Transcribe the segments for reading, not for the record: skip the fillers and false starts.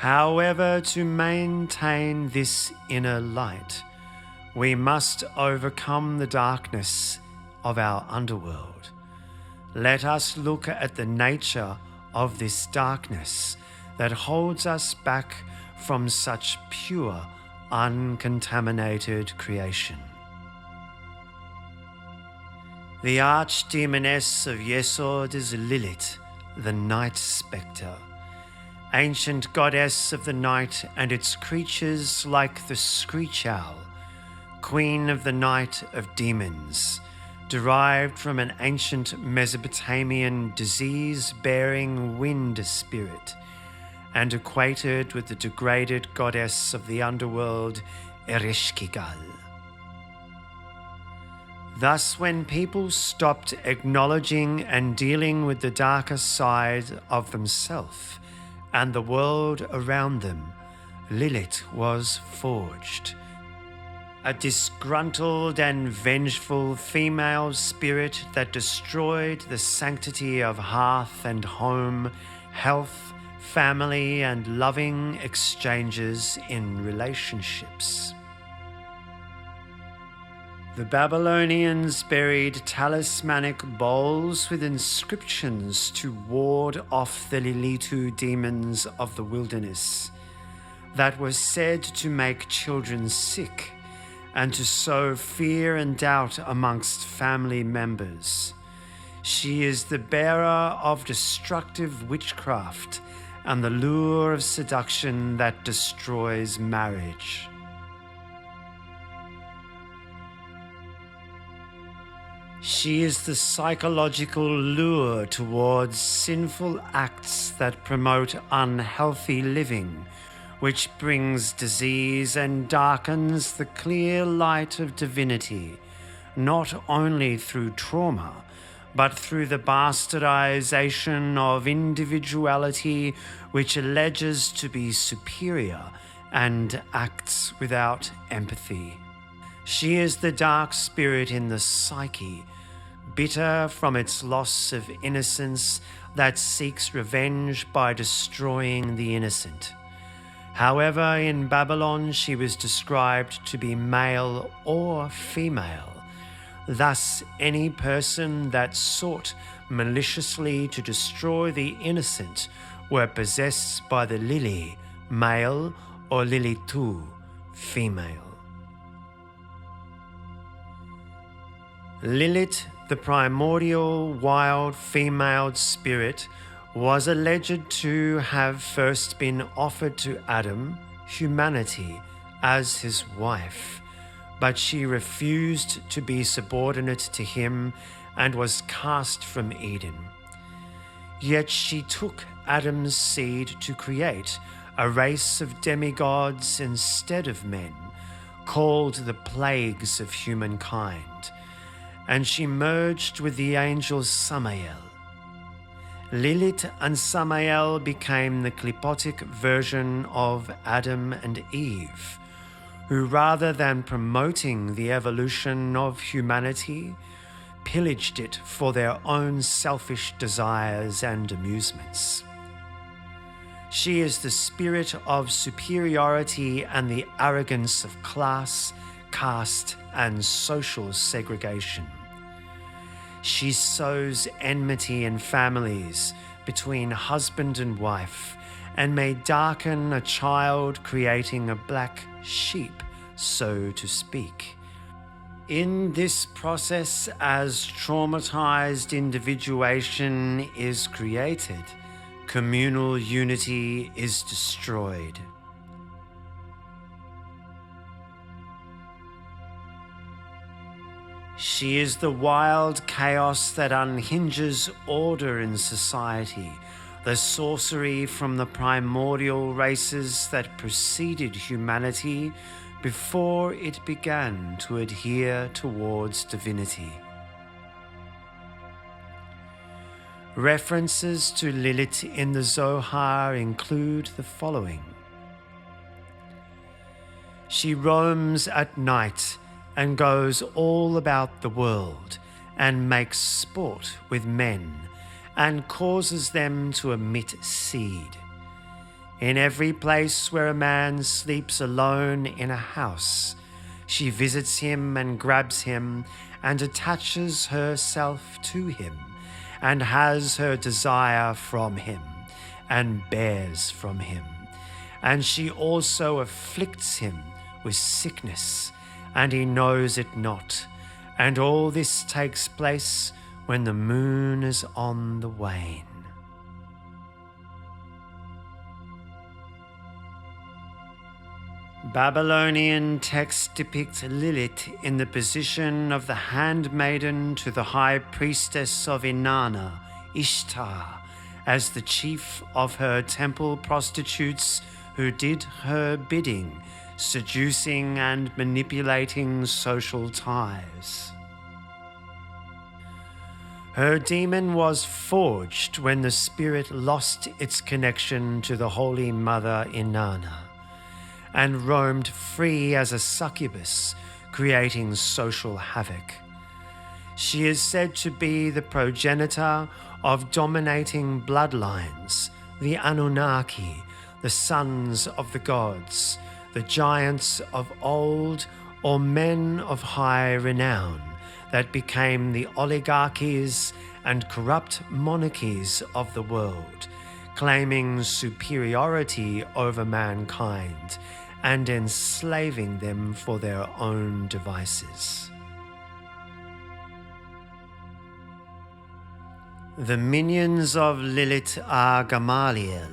However, to maintain this inner light, we must overcome the darkness of our underworld. Let us look at the nature of this darkness that holds us back from such pure, uncontaminated creation. The archdemoness of Yesod is Lillith, the night spectre, ancient goddess of the night and its creatures like the screech owl, queen of the night of demons, derived from an ancient Mesopotamian disease-bearing wind spirit, and equated with the degraded goddess of the underworld, Ereshkigal. Thus, when people stopped acknowledging and dealing with the darker side of themselves and the world around them, Lillith was forged. A disgruntled and vengeful female spirit that destroyed the sanctity of hearth and home, health, family, and loving exchanges in relationships. The Babylonians buried talismanic bowls with inscriptions to ward off the Lilithu demons of the wilderness that were said to make children sick and to sow fear and doubt amongst family members. She is the bearer of destructive witchcraft and the lure of seduction that destroys marriage. She is the psychological lure towards sinful acts that promote unhealthy living, which brings disease and darkens the clear light of divinity, not only through trauma, but through the bastardization of individuality, which alleges to be superior and acts without empathy. She is the dark spirit in the psyche, bitter from its loss of innocence, that seeks revenge by destroying the innocent. However, in Babylon she was described to be male or female. Thus, any person that sought maliciously to destroy the innocent were possessed by the Lili, male, or Lilithu, female. Lilith, the primordial wild female spirit, was alleged to have first been offered to Adam, humanity, as his wife, but she refused to be subordinate to him and was cast from Eden. Yet she took Adam's seed to create a race of demigods instead of men, called the plagues of humankind, and she merged with the angel Samael. Lilith and Samael became the qlipothic version of Adam and Eve, who rather than promoting the evolution of humanity, pillaged it for their own selfish desires and amusements. She is the spirit of superiority and the arrogance of class, caste, and social segregation. She sows enmity in families between husband and wife, and may darken a child, creating a black sheep, so to speak. In this process, as traumatized individuation is created, communal unity is destroyed. She is the wild chaos that unhinges order in society, the sorcery from the primordial races that preceded humanity before it began to adhere towards divinity. References to Lilith in the Zohar include the following. She roams at night and goes all about the world and makes sport with men and causes them to emit seed. In every place where a man sleeps alone in a house, she visits him and grabs him and attaches herself to him and has her desire from him and bears from him. And she also afflicts him with sickness, and he knows it not. And all this takes place when the moon is on the wane. Babylonian texts depict Lilith in the position of the handmaiden to the high priestess of Inanna, Ishtar, as the chief of her temple prostitutes who did her bidding, seducing and manipulating social ties. Her demon was forged when the spirit lost its connection to the Holy Mother Inanna and roamed free as a succubus, creating social havoc. She is said to be the progenitor of dominating bloodlines, the Anunnaki, the sons of the gods, the giants of old, or men of high renown that became the oligarchies and corrupt monarchies of the world, claiming superiority over mankind and enslaving them for their own devices. The minions of Lilith are Gamaliel,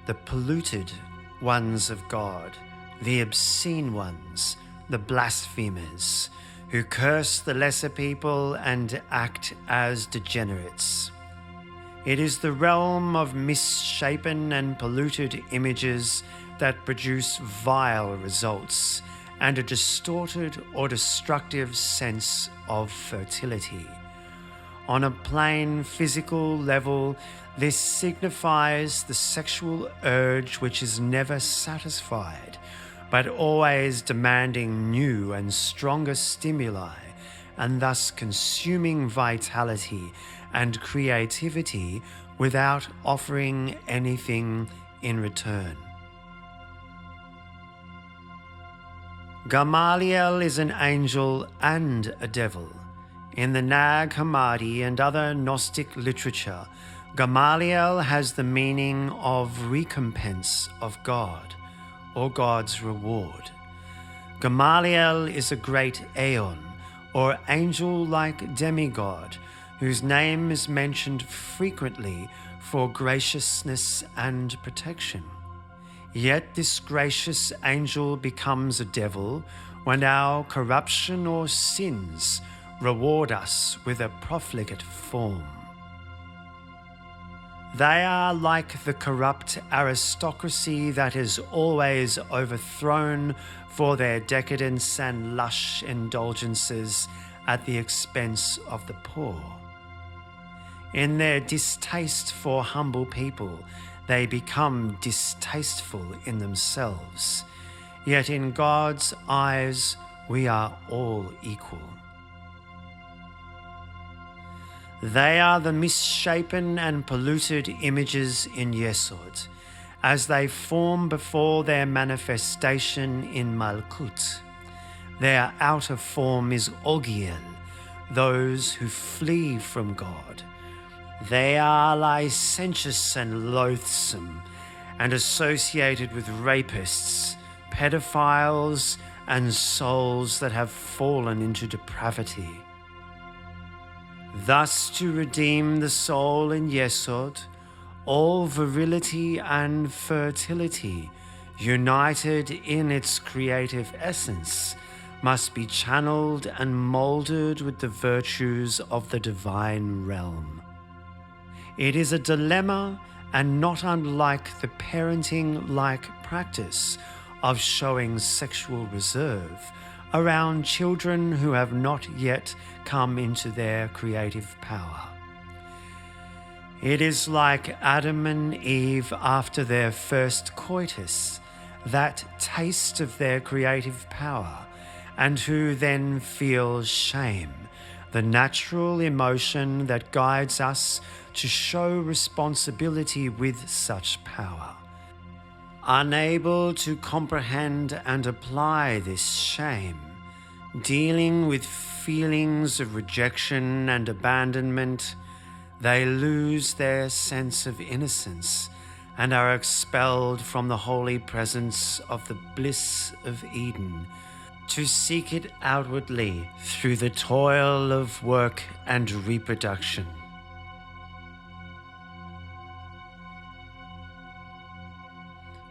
the polluted ones of God, the obscene ones, the blasphemers, who curse the lesser people and act as degenerates. It is the realm of misshapen and polluted images that produce vile results and a distorted or destructive sense of fertility. On a plain physical level, this signifies the sexual urge which is never satisfied, but always demanding new and stronger stimuli, and thus consuming vitality and creativity without offering anything in return. Gamaliel is an angel and a devil. In the Nag Hammadi and other Gnostic literature, Gamaliel has the meaning of recompense of God, or God's reward. Gamaliel is a great aeon, or angel-like demigod, whose name is mentioned frequently for graciousness and protection. Yet this gracious angel becomes a devil when our corruption or sins reward us with a profligate form. They are like the corrupt aristocracy that is always overthrown for their decadence and lush indulgences at the expense of the poor. In their distaste for humble people, they become distasteful in themselves. Yet in God's eyes, we are all equal. They are the misshapen and polluted images in Yesod, as they form before their manifestation in Malkut. Their outer form is Ogiel, those who flee from God. They are licentious and loathsome, and associated with rapists, pedophiles, and souls that have fallen into depravity. Thus, to redeem the soul in Yesod, all virility and fertility, united in its creative essence, must be channeled and moulded with the virtues of the divine realm. It is a dilemma, and not unlike the parenting-like practice of showing sexual reserve around children who have not yet come into their creative power. It is like Adam and Eve after their first coitus, that taste of their creative power, and who then feel shame, the natural emotion that guides us to show responsibility with such power. Unable to comprehend and apply this shame, dealing with feelings of rejection and abandonment, they lose their sense of innocence and are expelled from the holy presence of the bliss of Eden to seek it outwardly through the toil of work and reproduction.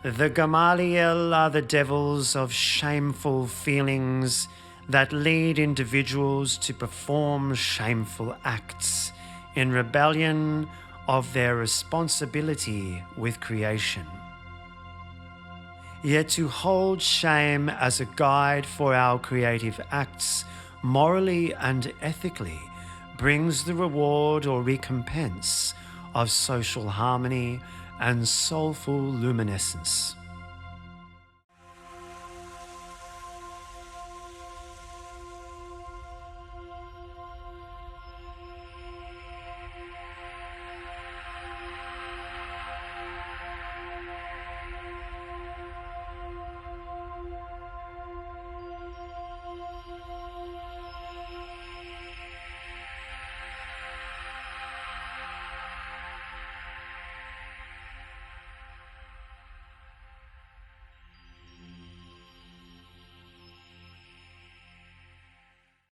The Gamaliel are the devils of shameful feelings that lead individuals to perform shameful acts in rebellion of their responsibility with creation. Yet to hold shame as a guide for our creative acts morally and ethically brings the reward or recompense of social harmony and soulful luminescence.